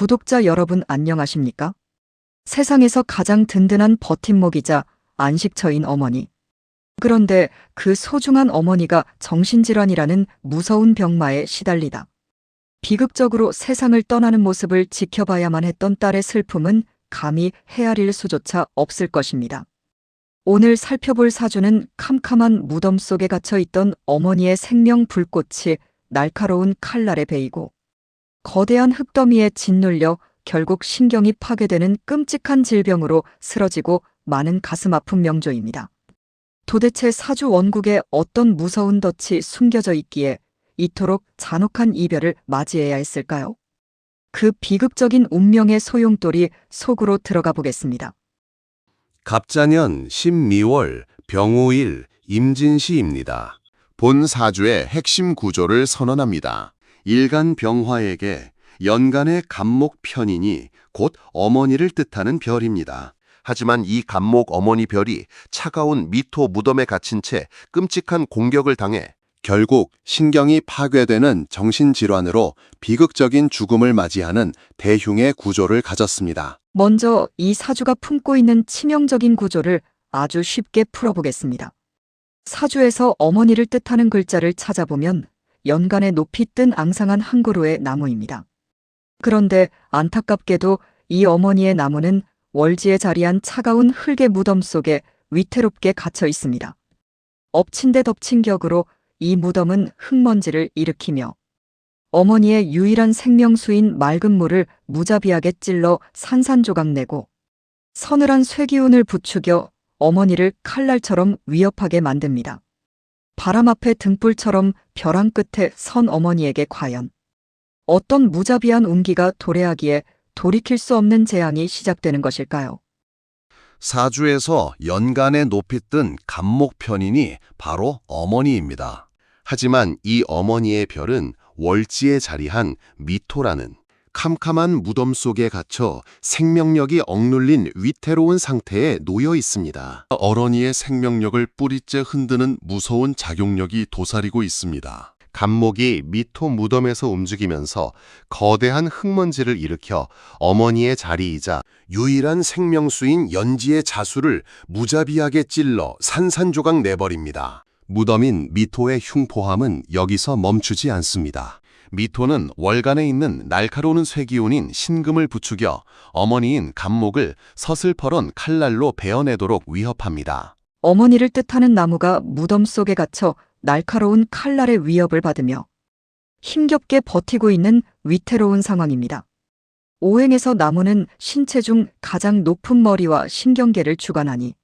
구독자 여러분 안녕하십니까? 세상에서 가장 든든한 버팀목이자 안식처인 어머니. 그런데 그 소중한 어머니가 정신질환이라는 무서운 병마에 시달리다 비극적으로 세상을 떠나는 모습을 지켜봐야만 했던 딸의 슬픔은 감히 헤아릴 수조차 없을 것입니다. 오늘 살펴볼 사주는 캄캄한 무덤 속에 갇혀 있던 어머니의 생명 불꽃이 날카로운 칼날에 베이고 거대한 흙더미에 짓눌려 결국 신경이 파괴되는 끔찍한 질병으로 쓰러지고 많은 가슴 아픈 명조입니다. 도대체 사주 원국에 어떤 무서운 덫이 숨겨져 있기에 이토록 잔혹한 이별을 맞이해야 했을까요? 그 비극적인 운명의 소용돌이 속으로 들어가 보겠습니다. 갑자년 12월 병오일 임진시입니다. 본 사주의 핵심 구조를 선언합니다. 일간 병화에게 연간의 갑목 편인이 곧 어머니를 뜻하는 별입니다. 하지만 이 갑목 어머니 별이 차가운 미토 무덤에 갇힌 채 끔찍한 공격을 당해 결국 신경이 파괴되는 정신질환으로 비극적인 죽음을 맞이하는 대흉의 구조를 가졌습니다. 먼저 이 사주가 품고 있는 치명적인 구조를 아주 쉽게 풀어보겠습니다. 사주에서 어머니를 뜻하는 글자를 찾아보면 연간에 높이 뜬 앙상한 한 그루의 나무입니다. 그런데 안타깝게도 이 어머니의 나무는 월지에 자리한 차가운 흙의 무덤 속에 위태롭게 갇혀 있습니다. 엎친 데 덮친 격으로 이 무덤은 흙먼지를 일으키며 어머니의 유일한 생명수인 맑은 물을 무자비하게 찔러 산산조각 내고 서늘한 쇠기운을 부추겨 어머니를 칼날처럼 위협하게 만듭니다. 바람 앞에 등불처럼 벼랑 끝에 선 어머니에게 과연 어떤 무자비한 운기가 도래하기에 돌이킬 수 없는 재앙이 시작되는 것일까요? 사주에서 연간에 높이 뜬 갑목 편인이 바로 어머니입니다. 하지만 이 어머니의 별은 월지에 자리한 미토라는 캄캄한 무덤 속에 갇혀 생명력이 억눌린 위태로운 상태에 놓여 있습니다. 어머니의 생명력을 뿌리째 흔드는 무서운 작용력이 도사리고 있습니다. 갑목이 미토 무덤에서 움직이면서 거대한 흙먼지를 일으켜 어머니의 자리이자 유일한 생명수인 연지의 자수를 무자비하게 찔러 산산조각 내버립니다. 무덤인 미토의 흉포함은 여기서 멈추지 않습니다. 미토는 월간에 있는 날카로운 쇠기운인 신금을 부추겨 어머니인 갑목을 서슬퍼런 칼날로 베어내도록 위협합니다. 어머니를 뜻하는 나무가 무덤 속에 갇혀 날카로운 칼날의 위협을 받으며 힘겹게 버티고 있는 위태로운 상황입니다. 오행에서 나무는 신체 중 가장 높은 머리와 신경계를 주관하니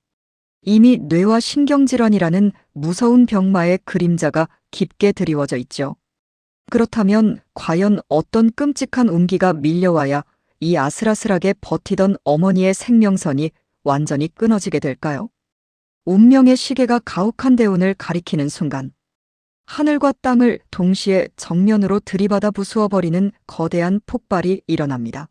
이미 뇌와 신경질환이라는 무서운 병마의 그림자가 깊게 드리워져 있죠. 그렇다면 과연 어떤 끔찍한 운기가 밀려와야 이 아슬아슬하게 버티던 어머니의 생명선이 완전히 끊어지게 될까요? 운명의 시계가 가혹한 대운을 가리키는 순간 하늘과 땅을 동시에 정면으로 들이받아 부수어버리는 거대한 폭발이 일어납니다.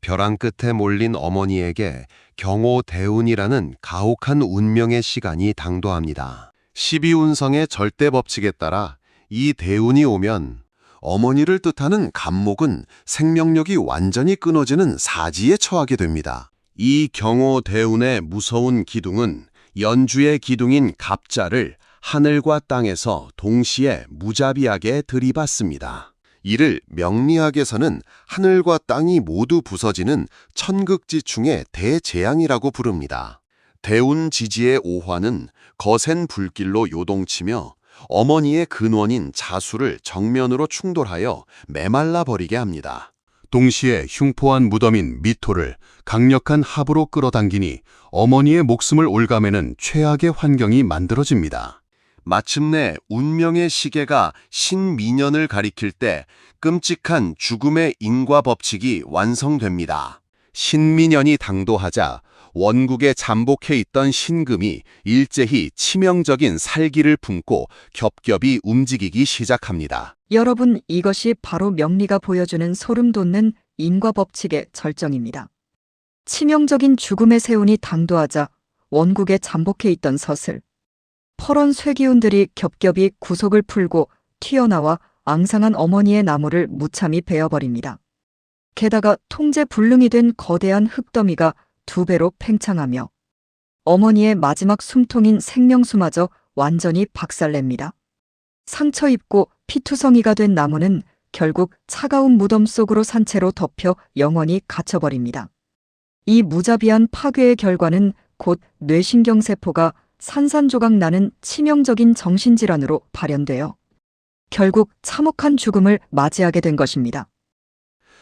벼랑 끝에 몰린 어머니에게 경호대운이라는 가혹한 운명의 시간이 당도합니다. 12운성의 절대 법칙에 따라 이 대운이 오면 어머니를 뜻하는 갑목은 생명력이 완전히 끊어지는 사지에 처하게 됩니다. 이 경호대운의 무서운 기둥은 연주의 기둥인 갑자를 하늘과 땅에서 동시에 무자비하게 들이받습니다. 이를 명리학에서는 하늘과 땅이 모두 부서지는 천극지충의 대재앙이라고 부릅니다. 대운지지의 오화는 거센 불길로 요동치며 어머니의 근원인 자수를 정면으로 충돌하여 메말라 버리게 합니다. 동시에 흉포한 무덤인 미토를 강력한 합으로 끌어당기니 어머니의 목숨을 올가매는 최악의 환경이 만들어집니다. 마침내 운명의 시계가 신민년을 가리킬 때 끔찍한 죽음의 인과 법칙이 완성됩니다. 신민년이 당도하자 원국에 잠복해 있던 신금이 일제히 치명적인 살기를 품고 겹겹이 움직이기 시작합니다. 여러분, 이것이 바로 명리가 보여주는 소름 돋는 인과 법칙의 절정입니다. 치명적인 죽음의 세운이 당도하자 원국에 잠복해 있던 서슬, 퍼런 쇠기운들이 겹겹이 구속을 풀고 튀어나와 앙상한 어머니의 나무를 무참히 베어버립니다. 게다가 통제 불능이 된 거대한 흙더미가 2배로 팽창하며 어머니의 마지막 숨통인 생명수마저 완전히 박살냅니다. 상처 입고 피투성이가 된 나무는 결국 차가운 무덤 속으로 산채로 덮여 영원히 갇혀버립니다. 이 무자비한 파괴의 결과는 곧 뇌신경세포가 산산조각 나는 치명적인 정신질환으로 발현되어 결국 참혹한 죽음을 맞이하게 된 것입니다.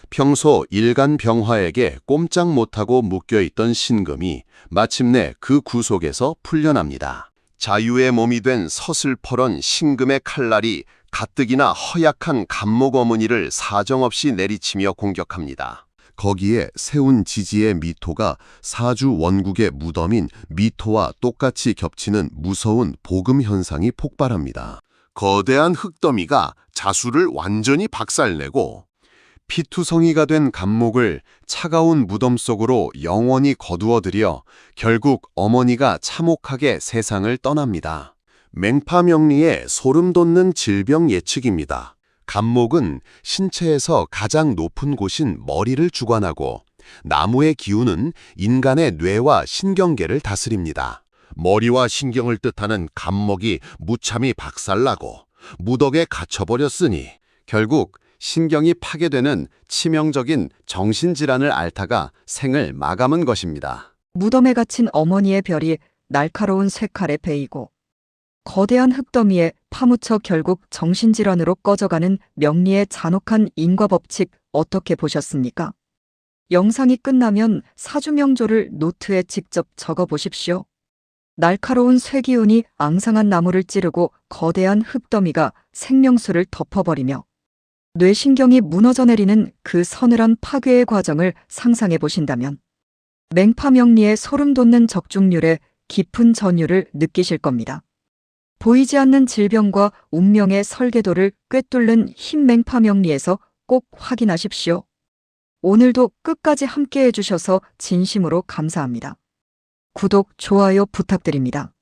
평소 일간 병화에게 꼼짝 못하고 묶여있던 신금이 마침내 그 구속에서 풀려납니다. 자유의 몸이 된 서슬퍼런 신금의 칼날이 가뜩이나 허약한 감목 어머니를 사정없이 내리치며 공격합니다. 거기에 세운 지지의 미토가 사주 원국의 무덤인 미토와 똑같이 겹치는 무서운 복음 현상이 폭발합니다. 거대한 흙더미가 자수를 완전히 박살내고 피투성이가 된 감목을 차가운 무덤 속으로 영원히 거두어들여 결국 어머니가 참혹하게 세상을 떠납니다. 맹파명리의 소름 돋는 질병 예측입니다. 감목은 신체에서 가장 높은 곳인 머리를 주관하고 나무의 기운은 인간의 뇌와 신경계를 다스립니다. 머리와 신경을 뜻하는 감목이 무참히 박살나고 무덕에 갇혀버렸으니 결국 신경이 파괴되는 치명적인 정신질환을 앓다가 생을 마감한 것입니다. 무덤에 갇힌 어머니의 별이 날카로운 쇠칼에 베이고 거대한 흙더미에 파묻혀 결국 정신질환으로 꺼져가는 명리의 잔혹한 인과법칙 어떻게 보셨습니까? 영상이 끝나면 사주명조를 노트에 직접 적어보십시오. 날카로운 쇠기운이 앙상한 나무를 찌르고 거대한 흙더미가 생명수를 덮어버리며 뇌신경이 무너져 내리는 그 서늘한 파괴의 과정을 상상해 보신다면 맹파명리의 소름 돋는 적중률에 깊은 전율을 느끼실 겁니다. 보이지 않는 질병과 운명의 설계도를 꿰뚫는 흰 맹파명리에서 꼭 확인하십시오. 오늘도 끝까지 함께 해주셔서 진심으로 감사합니다. 구독, 좋아요 부탁드립니다.